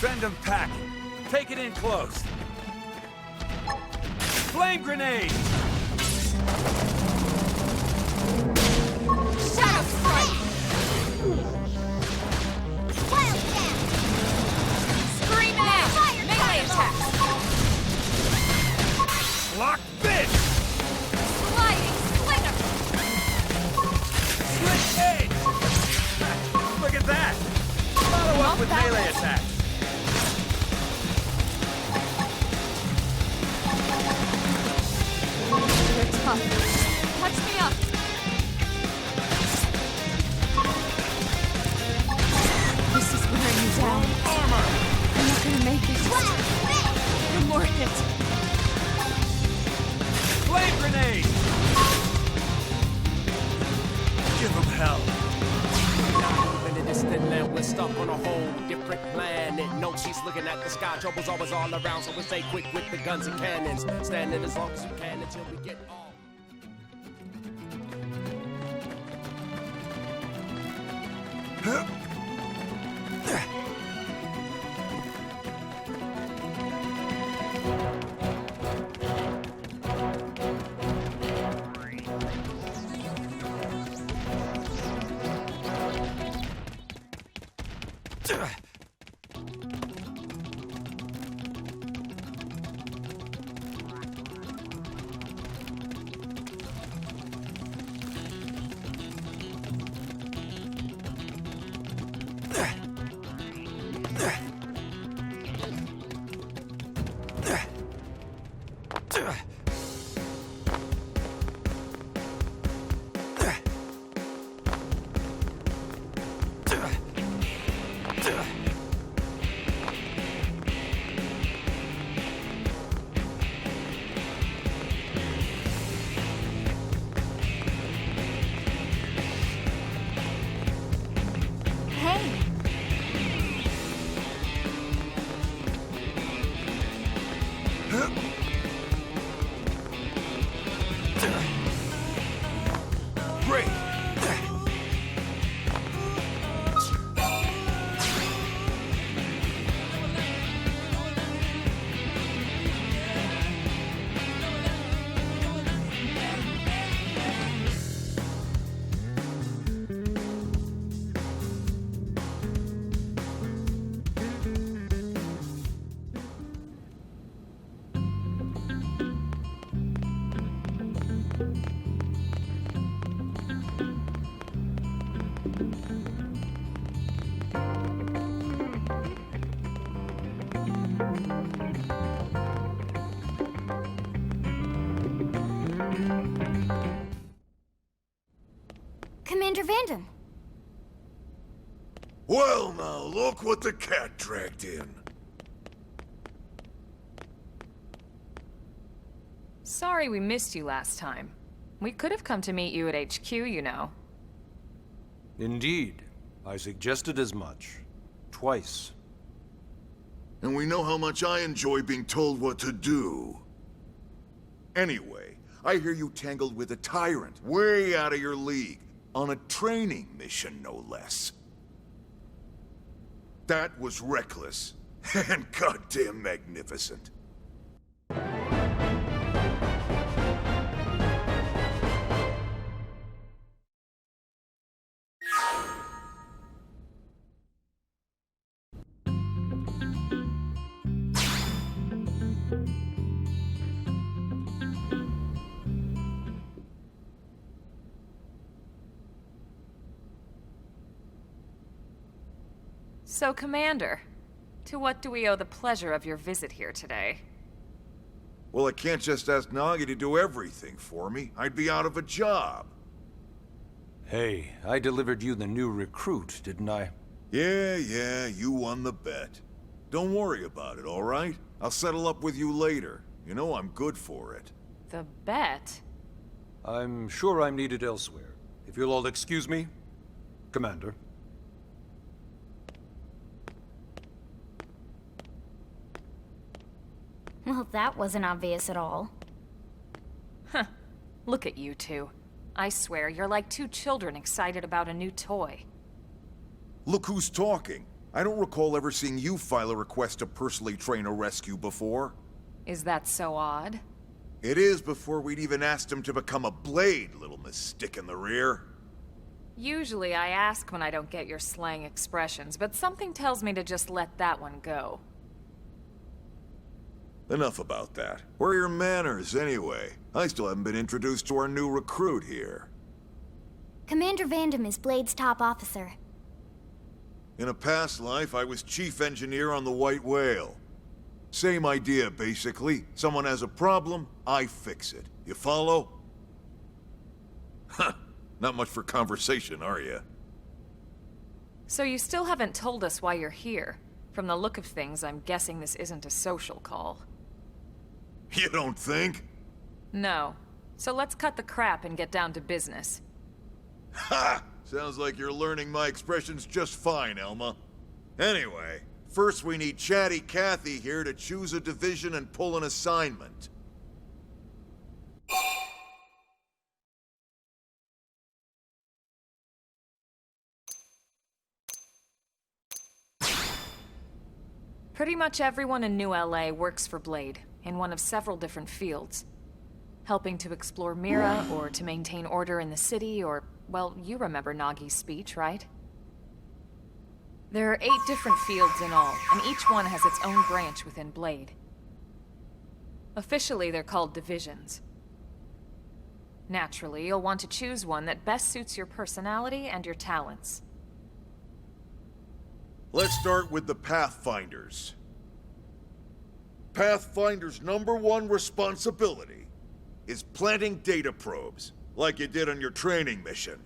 Send them packing. Take it in close. Flame grenade! Shadow strike! Wild Stab! Scream out! Melee attack! Lock fist! Sliding slinger! Slit edge! Look at that! Follow up with melee attack. You're tough. Touch me up! This is wearing you down. Armor! I'm not gonna make it. You're worth it. Flame grenade! Give them hell. In a distant land, we're stuck on a whole different planet. No, she's looking at the sky. Trouble's always all around, so we stay quick with the guns and cannons. Standing as long as you can until we get off. Hey! Great! Commander Vandam. Well, now, look what the cat dragged in. Sorry we missed you last time. We could have come to meet you at HQ, you know. Indeed. I suggested as much. Twice. And we know how much I enjoy being told what to do. Anyway, I hear you tangled with a tyrant, way out of your league, on a training mission, no less. That was reckless, and goddamn magnificent. So, Commander, to what do we owe the pleasure of your visit here today? Well, I can't just ask Nagi to do everything for me. I'd be out of a job. Hey, I delivered you the new recruit, didn't I? Yeah, you won the bet. Don't worry about it, all right? I'll settle up with you later. You know I'm good for it. The bet? I'm sure I'm needed elsewhere. If you'll all excuse me, Commander. Well, that wasn't obvious at all. Huh. Look at you two. I swear, you're like two children excited about a new toy. Look who's talking. I don't recall ever seeing you file a request to personally train a rescue before. Is that so odd? It is before we'd even asked him to become a blade, little Miss Stick in the Rear. Usually I ask when I don't get your slang expressions, but something tells me to just let that one go. Enough about that. Where are your manners, anyway? I still haven't been introduced to our new recruit here. Commander Vandam is Blade's top officer. In a past life, I was chief engineer on the White Whale. Same idea, basically. Someone has a problem, I fix it. You follow? Huh. Not much for conversation, are you? So you still haven't told us why you're here. From the look of things, I'm guessing this isn't a social call. You don't think? No. So let's cut the crap and get down to business. Ha! Sounds like you're learning my expressions just fine, Elma. Anyway, first we need Chatty Cathy here to choose a division and pull an assignment. Pretty much everyone in New LA works for Blade, in one of several different fields. Helping to explore Mira, or to maintain order in the city, or, well, you remember Nagi's speech, right? There are 8 different fields in all, and each one has its own branch within Blade. Officially, they're called divisions. Naturally, you'll want to choose one that best suits your personality and your talents. Let's start with the Pathfinders. Pathfinder's #1 responsibility is planting data probes, like you did on your training mission.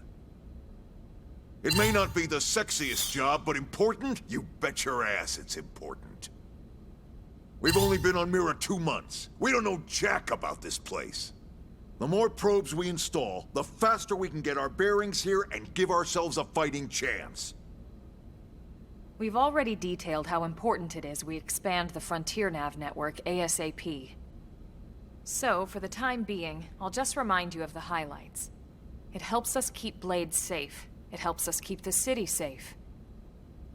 It may not be the sexiest job, but important? You bet your ass it's important. We've only been on Mira 2 months. We don't know jack about this place. The more probes we install, the faster we can get our bearings here and give ourselves a fighting chance. We've already detailed how important it is we expand the Frontier Nav network ASAP. So, for the time being, I'll just remind you of the highlights. It helps us keep Blade safe. It helps us keep the city safe.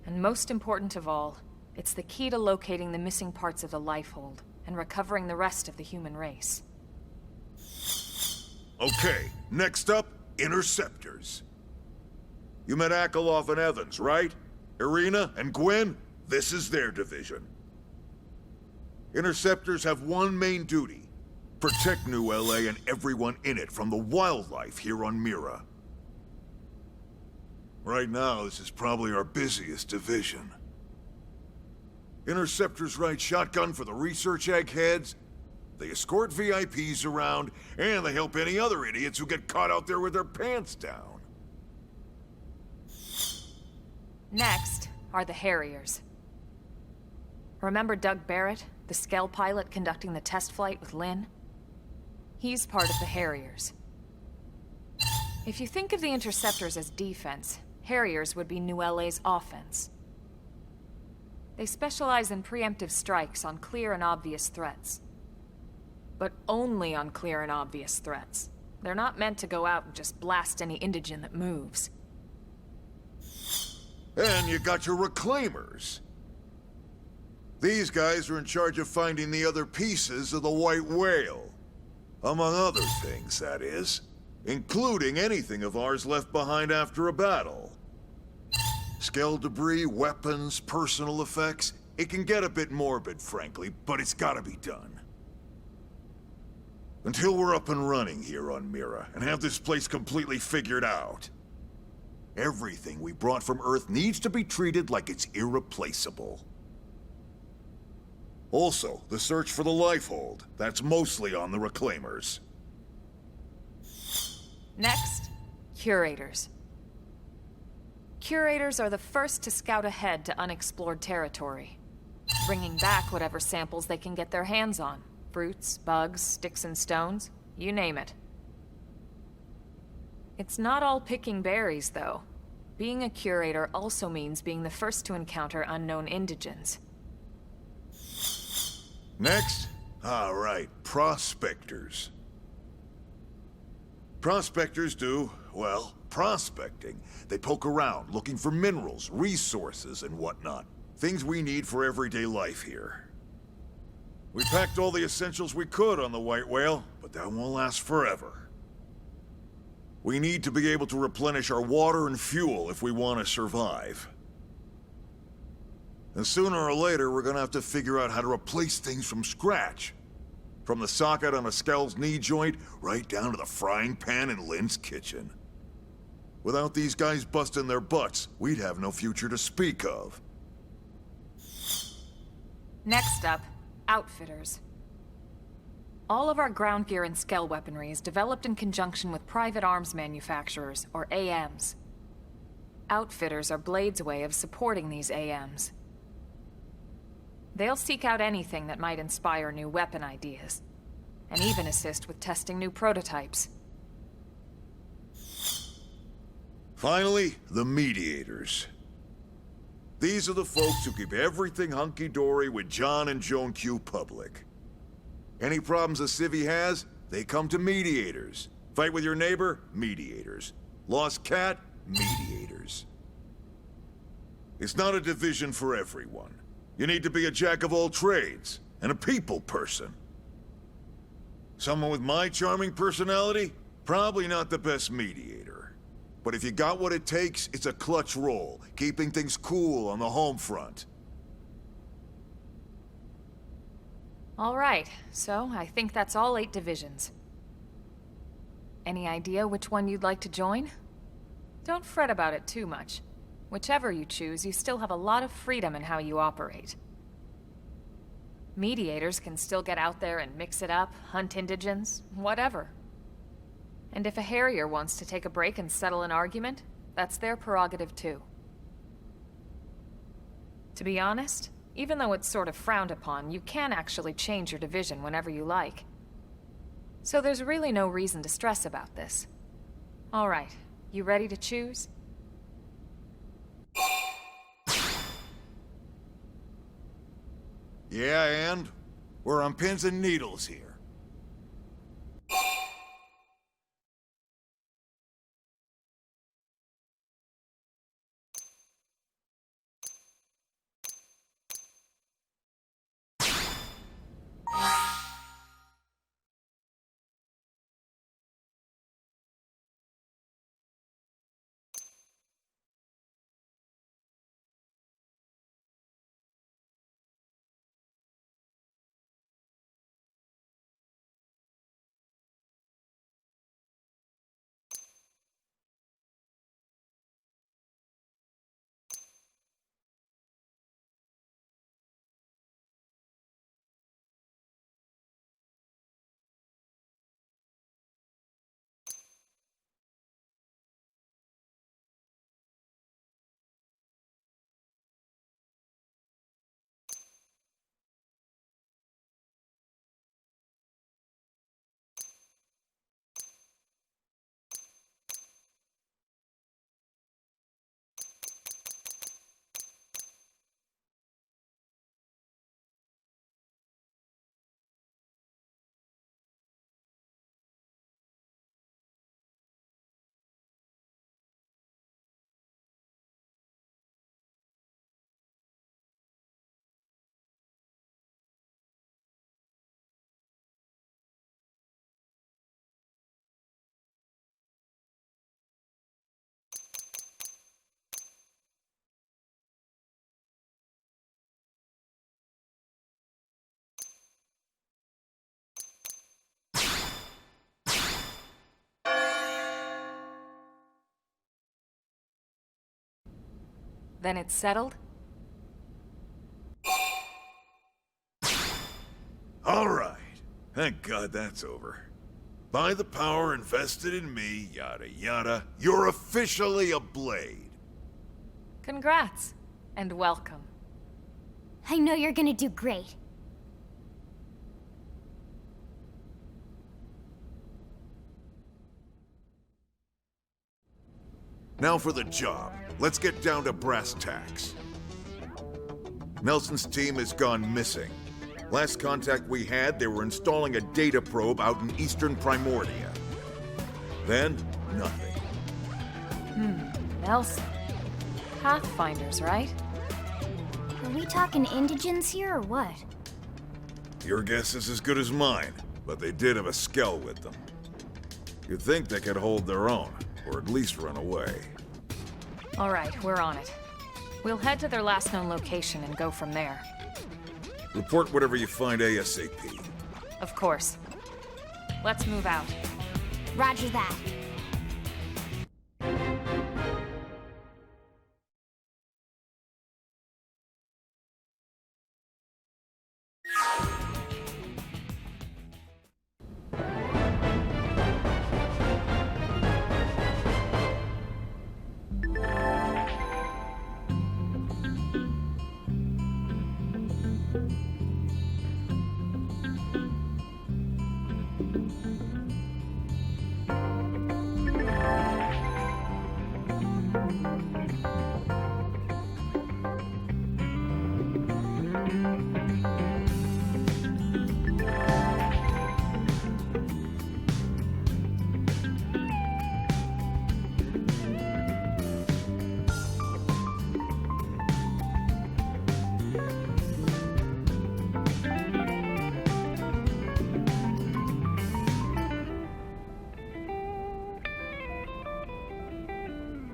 And most important of all, it's the key to locating the missing parts of the Lifehold and recovering the rest of the human race. Okay, next up, Interceptors. You met Akalov and Evans, right? Irina and Gwen, this is their division. Interceptors have one main duty: protect New LA and everyone in it from the wildlife here on Mira. Right now, this is probably our busiest division. Interceptors ride shotgun for the research eggheads, they escort VIPs around, and they help any other idiots who get caught out there with their pants down. Next are the Harriers. Remember Doug Barrett, the Skell pilot conducting the test flight with Lynn? He's part of the Harriers. If you think of the Interceptors as defense, Harriers would be New LA's offense. They specialize in preemptive strikes on clear and obvious threats. But only on clear and obvious threats. They're not meant to go out and just blast any indigen that moves. And you got your Reclaimers. These guys are in charge of finding the other pieces of the White Whale. Among other things, that is. Including anything of ours left behind after a battle. Skell debris, weapons, personal effects. It can get a bit morbid, frankly, but it's gotta be done. Until we're up and running here on Mira, and have this place completely figured out, everything we brought from Earth needs to be treated like it's irreplaceable. Also, the search for the Lifehold. That's mostly on the Reclaimers. Next, Curators. Curators are the first to scout ahead to unexplored territory, bringing back whatever samples they can get their hands on. Fruits, bugs, sticks and stones, you name it. It's not all picking berries, though. Being a curator also means being the first to encounter unknown indigens. Next? All right, Prospectors. Prospectors do, well, Prospecting. They poke around, looking for minerals, resources, and whatnot. Things we need for everyday life here. We packed all the essentials we could on the White Whale, but that won't last forever. We need to be able to replenish our water and fuel if we want to survive. And sooner or later, we're gonna have to figure out how to replace things from scratch. From the socket on a Skell's knee joint, right down to the frying pan in Lynn's kitchen. Without these guys busting their butts, we'd have no future to speak of. Next up, outfitters. All of our ground gear and Skell weaponry is developed in conjunction with private arms manufacturers, or AMs. Outfitters are Blade's way of supporting these AMs. They'll seek out anything that might inspire new weapon ideas, and even assist with testing new prototypes. Finally, the mediators. These are the folks who keep everything hunky-dory with John and Joan Q public. Any problems a civvy has, they come to mediators. Fight with your neighbor? Mediators. Lost cat? Mediators. It's not a division for everyone. You need to be a jack of all trades, and a people person. Someone with my charming personality? Probably not the best mediator. But if you got what it takes, it's a clutch role, keeping things cool on the home front. All right, so I think that's all 8 divisions. Any idea which one you'd like to join? Don't fret about it too much. Whichever you choose, you still have a lot of freedom in how you operate. Mediators can still get out there and mix it up, hunt indigents, whatever. And if a Harrier wants to take a break and settle an argument, that's their prerogative too. To be honest, even though it's sort of frowned upon, you can actually change your division whenever you like. So there's really no reason to stress about this. All right, you ready to choose? Yeah, and? We're on pins and needles here. Then it's settled? All right. Thank God that's over. By the power invested in me, yada yada, you're officially a Blade. Congrats, and welcome. I know you're gonna do great. Now for the job. Let's get down to brass tacks. Nelson's team has gone missing. Last contact we had, they were installing a data probe out in eastern Primordia. Then, nothing. Nelson. Pathfinders, right? Are we talking indigents here or what? Your guess is as good as mine, but they did have a skell with them. You'd think they could hold their own, or at least run away. All right, we're on it. We'll head to their last known location and go from there. Report whatever you find ASAP. Of course. Let's move out. Roger that.